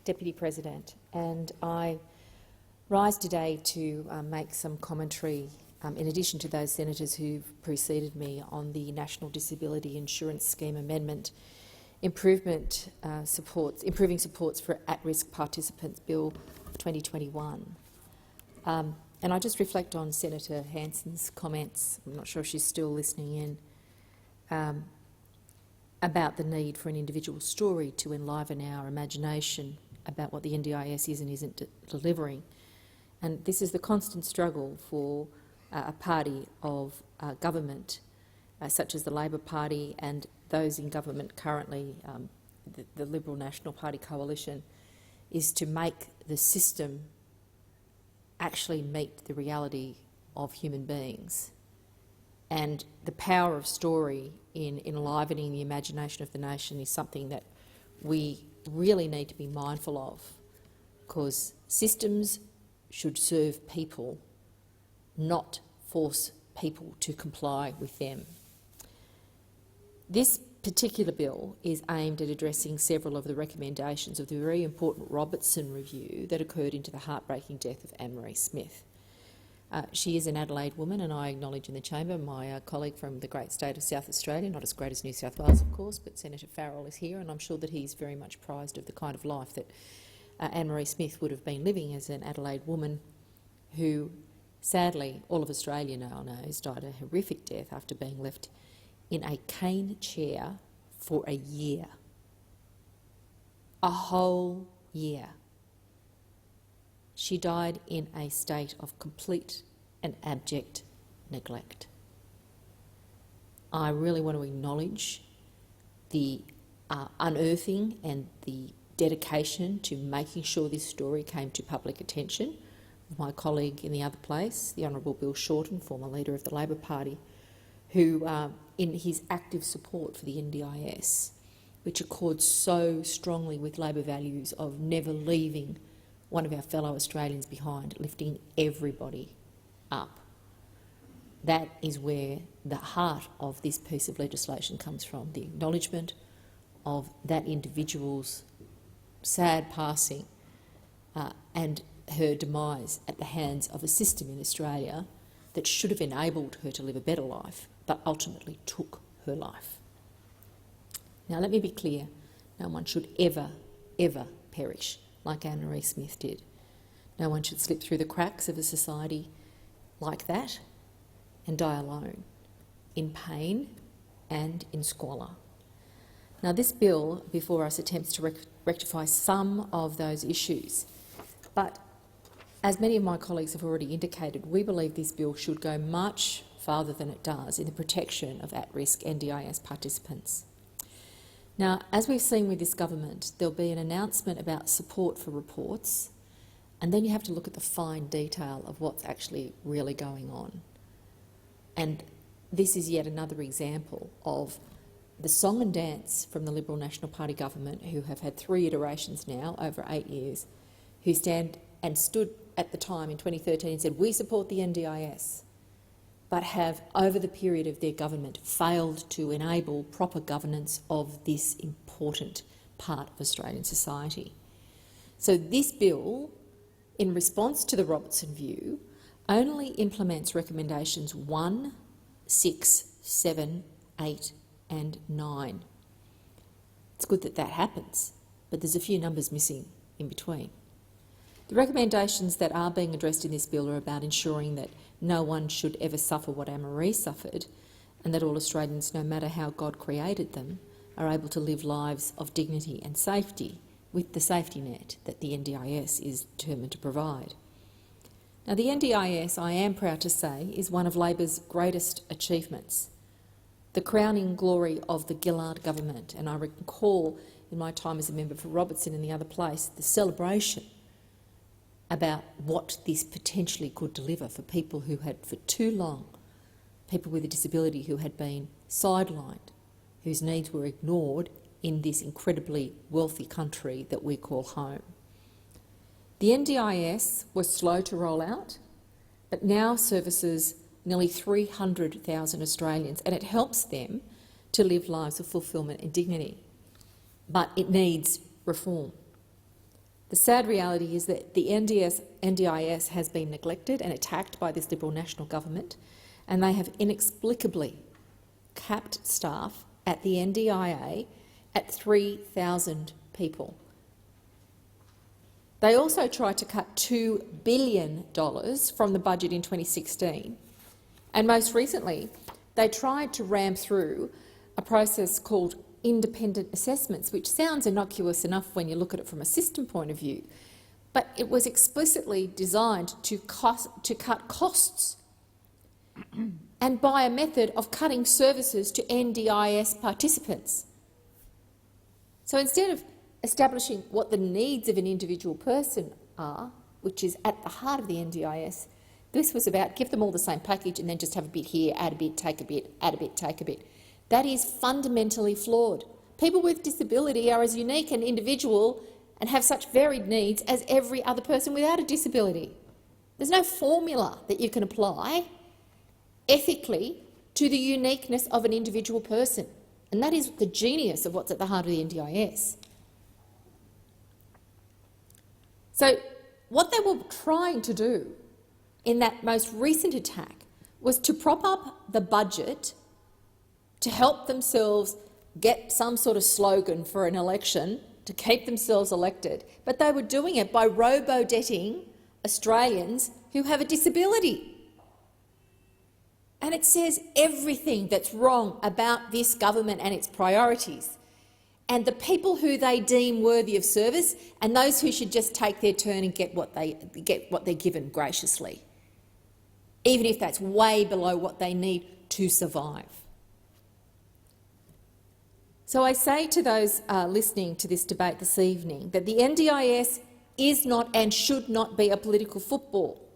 Deputy President, and I rise today to make some commentary, in addition to those senators who've preceded me, on the National Disability Insurance Scheme Amendment, improving supports for at-risk participants Bill 2021. And I just reflect on Senator Hanson's comments, I'm not sure if she's still listening in, about the need for an individual story to enliven our imagination about what the NDIS is and isn't delivering. And this is the constant struggle for a party of government, such as the Labor Party and those in government currently, the Liberal National Party coalition, is to make the system actually meet the reality of human beings. And the power of story in enlivening the imagination of the nation is something that we really need to be mindful of, because systems should serve people, not force people to comply with them. This particular bill is aimed at addressing several of the recommendations of the very important Robertson Review that occurred into the heartbreaking death of Anne-Marie Smith. She is an Adelaide woman, and I acknowledge in the chamber my colleague from the great state of South Australia, not as great as New South Wales, of course, but Senator Farrell is here, and I'm sure that he's very much prized of the kind of life that Anne-Marie Smith would have been living as an Adelaide woman who, sadly, all of Australia now knows, died a horrific death after being left in a cane chair for a year. A whole year. She died in a state of complete and abject neglect. I really want to acknowledge the unearthing and the dedication to making sure this story came to public attention of my colleague in the other place, the Honourable Bill Shorten, former leader of the Labor Party, who, in his active support for the NDIS, which accords so strongly with Labor values of never leaving one of our fellow Australians behind, lifting everybody up. That is where the heart of this piece of legislation comes from, the acknowledgement of that individual's sad passing and her demise at the hands of a system in Australia that should have enabled her to live a better life, but ultimately took her life. Now, let me be clear, no one should ever, ever perish like Anne-Marie Smith did. No one should slip through the cracks of a society like that and die alone, in pain and in squalor. Now, this bill before us attempts to rectify some of those issues, but as many of my colleagues have already indicated, we believe this bill should go much farther than it does in the protection of at-risk NDIS participants. Now, as we've seen with this government, there'll be an announcement about support for reports, and then you have to look at the fine detail of what's actually really going on. And this is yet another example of the song and dance from the Liberal National Party government, who have had 3 iterations now over 8 years, who stand and stood at the time in 2013 and said, we support the NDIS, but have, over the period of their government, failed to enable proper governance of this important part of Australian society. So this bill, in response to the Robertson View, only implements recommendations 1, 6, 7, 8 and 9. It's good that that happens, but there's a few numbers missing in between. The recommendations that are being addressed in this bill are about ensuring that no one should ever suffer what Anne-Marie suffered, and that all Australians, no matter how God created them, are able to live lives of dignity and safety with the safety net that the NDIS is determined to provide. Now, the NDIS, I am proud to say, is one of Labor's greatest achievements, the crowning glory of the Gillard government, and I recall in my time as a member for Robertson and the other place the celebration about what this potentially could deliver for people who had, for too long, people with a disability who had been sidelined, whose needs were ignored in this incredibly wealthy country that we call home. The NDIS was slow to roll out, but now services nearly 300,000 Australians, and it helps them to live lives of fulfilment and dignity. But it needs reform. The sad reality is that the NDIS has been neglected and attacked by this Liberal National Government, and they have inexplicably capped staff at the NDIA at 3,000 people. They also tried to cut $2 billion from the budget in 2016, and most recently they tried to ram through a process called independent assessments, which sounds innocuous enough when you look at it from a system point of view, but it was explicitly designed to cut costs and by a method of cutting services to NDIS participants. So instead of establishing what the needs of an individual person are, which is at the heart of the NDIS, this was about give them all the same package and then just have a bit here, add a bit, take a bit, add a bit, take a bit. That is fundamentally flawed. People with disability are as unique and individual and have such varied needs as every other person without a disability. There's no formula that you can apply ethically to the uniqueness of an individual person, and that is the genius of what's at the heart of the NDIS. So what they were trying to do in that most recent attack was to prop up the budget to help themselves get some sort of slogan for an election to keep themselves elected, but they were doing it by robo-debting Australians who have a disability. And it says everything that's wrong about this government and its priorities, and the people who they deem worthy of service and those who should just take their turn and get what they're given graciously, even if that's way below what they need to survive. So I say to those listening to this debate this evening that the NDIS is not and should not be a political football.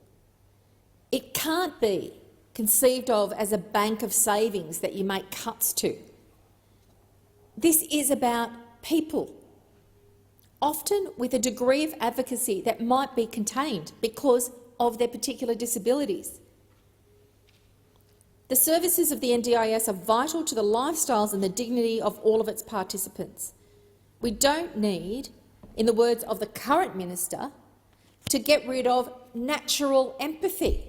It can't be conceived of as a bank of savings that you make cuts to. This is about people, often with a degree of advocacy that might be contained because of their particular disabilities. The services of the NDIS are vital to the lifestyles and the dignity of all of its participants. We don't need, in the words of the current minister, to get rid of natural empathy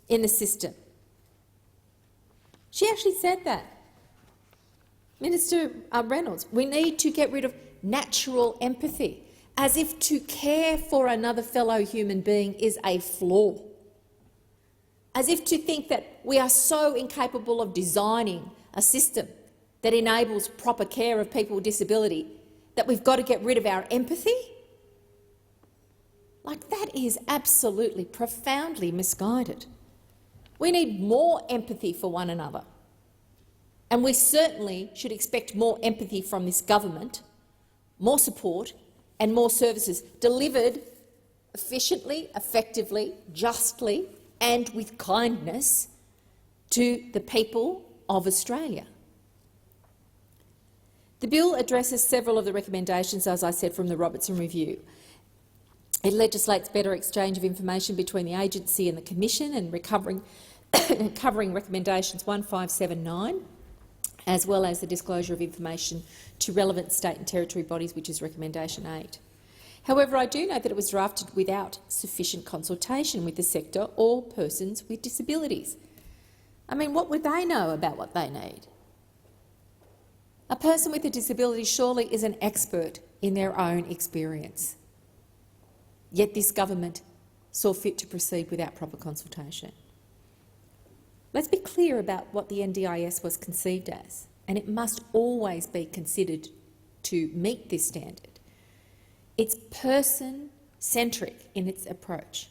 in the system. She actually said that. Minister Reynolds, we need to get rid of natural empathy, as if to care for another fellow human being is a flaw. As if to think that we are so incapable of designing a system that enables proper care of people with disability that we've got to get rid of our empathy? Like, that is absolutely profoundly misguided. We need more empathy for one another, and we certainly should expect more empathy from this government, more support and more services delivered efficiently, effectively, justly and with kindness to the people of Australia. The bill addresses several of the recommendations, as I said, from the Robertson Review. It legislates better exchange of information between the agency and the Commission and covering recommendations 1579, as well as the disclosure of information to relevant state and territory bodies, which is recommendation 8. However, I do know that it was drafted without sufficient consultation with the sector or persons with disabilities. I mean, what would they know about what they need? A person with a disability surely is an expert in their own experience. Yet this government saw fit to proceed without proper consultation. Let's be clear about what the NDIS was conceived as, and it must always be considered to meet this standard. It's person-centric in its approach,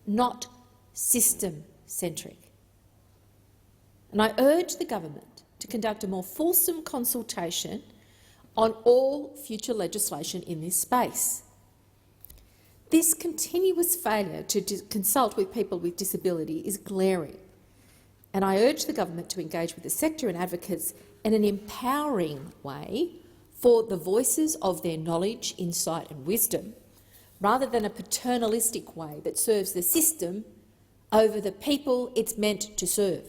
not system-centric. And I urge the government to conduct a more fulsome consultation on all future legislation in this space. This continuous failure to consult with people with disability is glaring, and I urge the government to engage with the sector and advocates in an empowering way for the voices of their knowledge, insight and wisdom, rather than a paternalistic way that serves the system over the people it's meant to serve.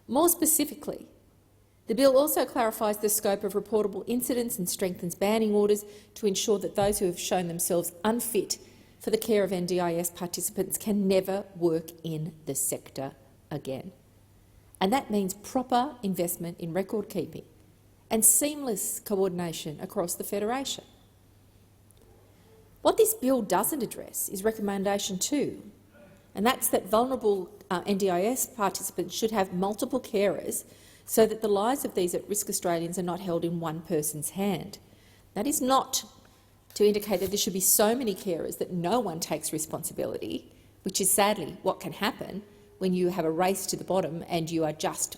More specifically, The bill also clarifies the scope of reportable incidents and strengthens banning orders to ensure that those who have shown themselves unfit for the care of NDIS participants can never work in the sector again. And that means proper investment in record keeping and seamless coordination across the Federation. What this bill doesn't address is recommendation 2, and that's that vulnerable NDIS participants should have multiple carers so that the lives of these at-risk Australians are not held in one person's hand. That is not to indicate that there should be so many carers that no one takes responsibility, which is sadly what can happen when you have a race to the bottom and you are just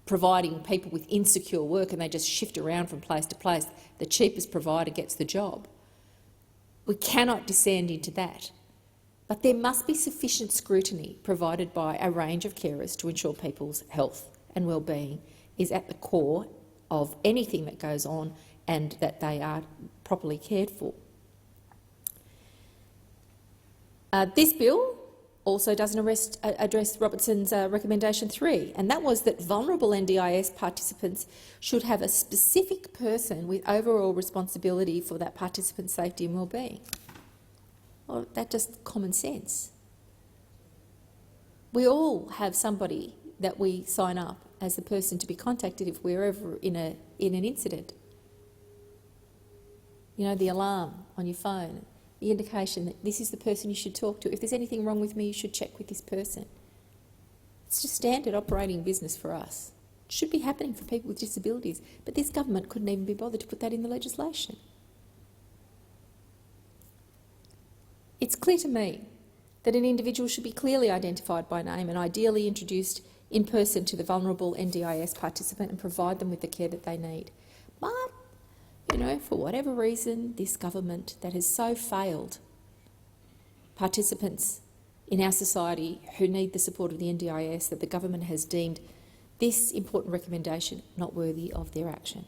providing people with insecure work and they just shift around from place to place. The cheapest provider gets the job. We cannot descend into that. But there must be sufficient scrutiny provided by a range of carers to ensure people's health and well-being is at the core of anything that goes on and that they are properly cared for. This bill also doesn't address Robertson's recommendation 3, and that was that vulnerable NDIS participants should have a specific person with overall responsibility for that participant's safety and well-being. Well, that's just common sense. We all have somebody that we sign up as the person to be contacted if we're ever in an incident. You know, the alarm on your phone, the indication that this is the person you should talk to. If there's anything wrong with me, you should check with this person. It's just standard operating business for us. It should be happening for people with disabilities, but this government couldn't even be bothered to put that in the legislation. It's clear to me that an individual should be clearly identified by name and ideally introduced in person to the vulnerable NDIS participant and provide them with the care that they need. But, you know, for whatever reason, this government that has so failed participants in our society who need the support of the NDIS, that the government has deemed this important recommendation not worthy of their action.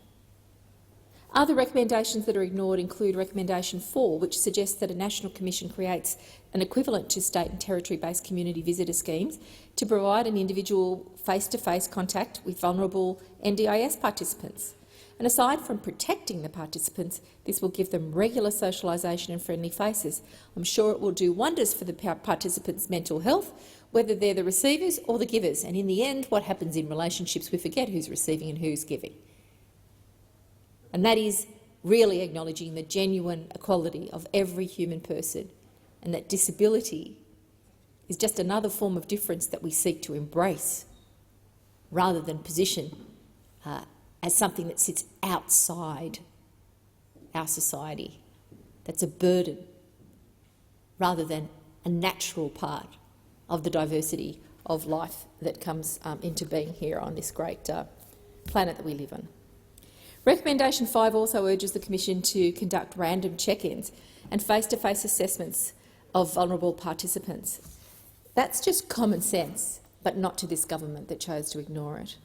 Other recommendations that are ignored include recommendation 4, which suggests that a national commission creates an equivalent to state and territory-based community visitor schemes to provide an individual face-to-face contact with vulnerable NDIS participants. And aside from protecting the participants, this will give them regular socialisation and friendly faces. I'm sure it will do wonders for the participants' mental health, whether they're the receivers or the givers. And in the end, what happens in relationships, we forget who's receiving and who's giving. And that is really acknowledging the genuine equality of every human person, and that disability is just another form of difference that we seek to embrace rather than position as something that sits outside our society, that's a burden, rather than a natural part of the diversity of life that comes into being here on this great planet that we live on. Recommendation 5 also urges the Commission to conduct random check-ins and face-to-face assessments of vulnerable participants. That's just common sense, but not to this government that chose to ignore it.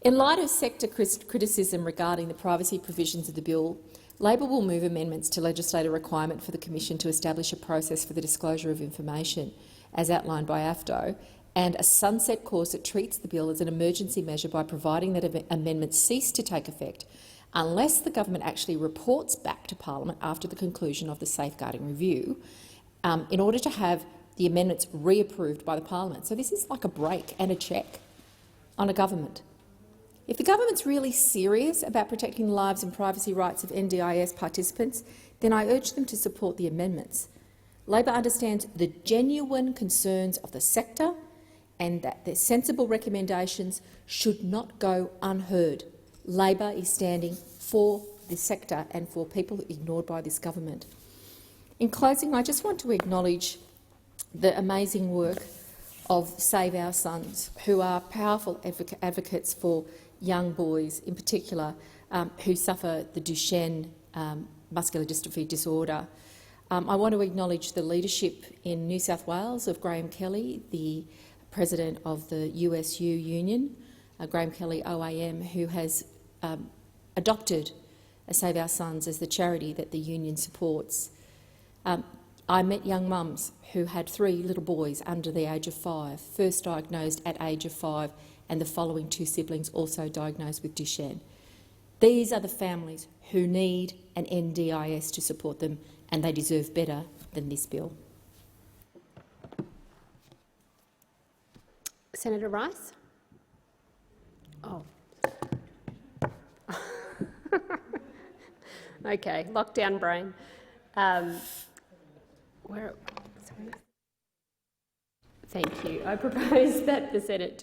In light of sector criticism regarding the privacy provisions of the bill, Labor will move amendments to legislate a requirement for the Commission to establish a process for the disclosure of information, as outlined by AFDO, and a sunset clause that treats the bill as an emergency measure by providing that amendments cease to take effect unless the government actually reports back to Parliament after the conclusion of the safeguarding review, in order to have the amendments reapproved by the Parliament. So this is like a break and a check on a government. If the government's really serious about protecting the lives and privacy rights of NDIS participants, then I urge them to support the amendments. Labor understands the genuine concerns of the sector and that their sensible recommendations should not go unheard. Labor is standing for this sector and for people ignored by this government. In closing, I just want to acknowledge the amazing work of Save Our Sons, who are powerful advocates for young boys in particular who suffer the Duchenne muscular dystrophy disorder. I want to acknowledge the leadership in New South Wales of Graham Kelly, the President of the USU Union, Graham Kelly OAM, who has adopted Save Our Sons as the charity that the union supports. I met young mums who had 3 little boys under the age of 5, first diagnosed at age of 5 and the following 2 siblings also diagnosed with Duchenne. These are the families who need an NDIS to support them, and they deserve better than this bill. Senator Rice? Oh. Okay, lockdown brain. Thank you. I propose that the Senate